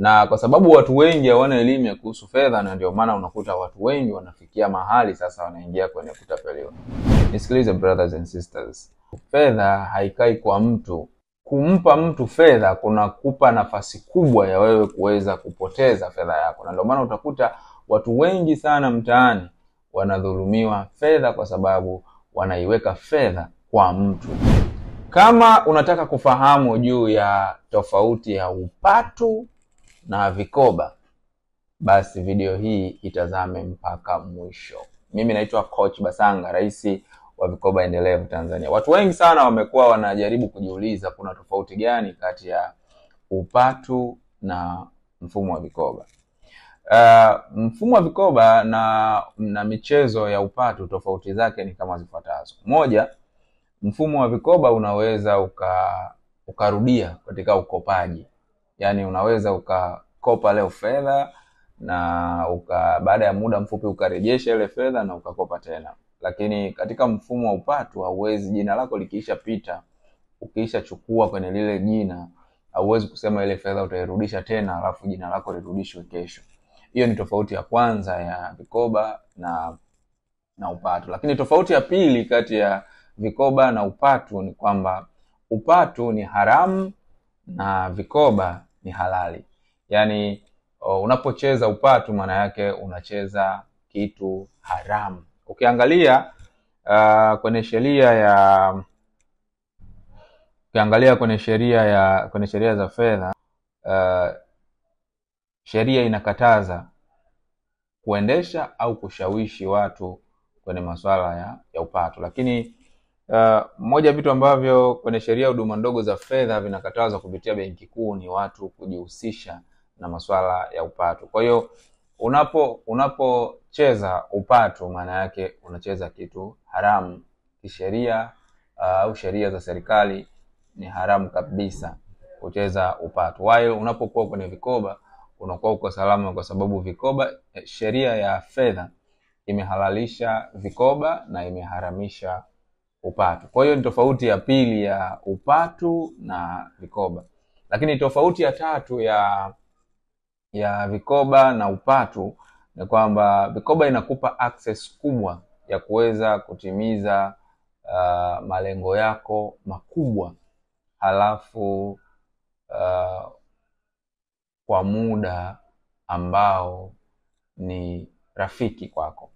Na kwa sababu watu wengi hawana elimu ya kuhusu fedha, na ndio maana unakuta watu wengi wanafikia mahali sasa wanaingia kwenye kutapeliwa. Nisikilize brothers and sisters. Fedha haikai kwa mtu. Kumpa mtu fedha kunakupa nafasi kubwa ya wewe kuweza kupoteza fedha yako. Na ndio maana utakuta watu wengi sana mtaani wanadhulumiwa fedha kwa sababu wanaiweka fedha kwa mtu. Kama unataka kufahamu juu ya tofauti ya upatu na vikoba, basi video hii itazame mpaka mwisho. Mimi naitwa Coach Basanga, rais wa Vikoba Endelevu Tanzania. Watu wengi sana wamekuwa wanajaribu kujiuliza kuna tofauti gani kati ya upatu na mfumo wa vikoba. Mfumo wa vikoba na michezo ya upatu, tofauti zake ni kama zifuatazo. Moja, mfumo wa vikoba unaweza ukarudia katika ukopaji. Yaani unaweza ukakopa leo fedha na baada ya muda mfupi ukarejesha ile fedha na ukakopa tena. Lakini katika mfumo wa upatu hauwezi, jina lako likiisha pita, ukiisha chukua kwenye lile jina, hauwezi kusema ile fedha utairudisha tena alafu jina lako lirudishwe kesho. Hiyo ni tofauti ya kwanza ya vikoba na upatu. Lakini tofauti ya pili kati ya vikoba na upatu ni kwamba upatu ni haramu na vikoba ni halali. Yaani unapocheza upatu maana yake unacheza kitu haramu. Ukiangalia kwenye sheria za fedha, sheria inakataza kuendesha au kushawishi watu kwenye masuala ya upatu. Lakini moja vitu ambavyo kwenye sheria huduma ndogo za fedha vinakatazwa kupitia Benki Kuu ni watu kujihusisha na masuala ya upatu. Kwa hiyo unapocheza upatu maana yake unacheza kitu haramu kisheria, au sheria za serikali ni haramu kabisa kucheza upatu. While unapokuwa kwenye vikoba unakuwa uko salama, kwa sababu vikoba, sheria ya fedha imehalalisha vikoba na imeharamisha upatu. Kwa hiyo ni tofauti ya pili ya upatu na vikoba. Lakini tofauti ya tatu ya vikoba na upatu ni kwamba vikoba inakupa access kubwa ya kuweza kutimiza malengo yako makubwa, halafu kwa muda ambao ni rafiki kwako.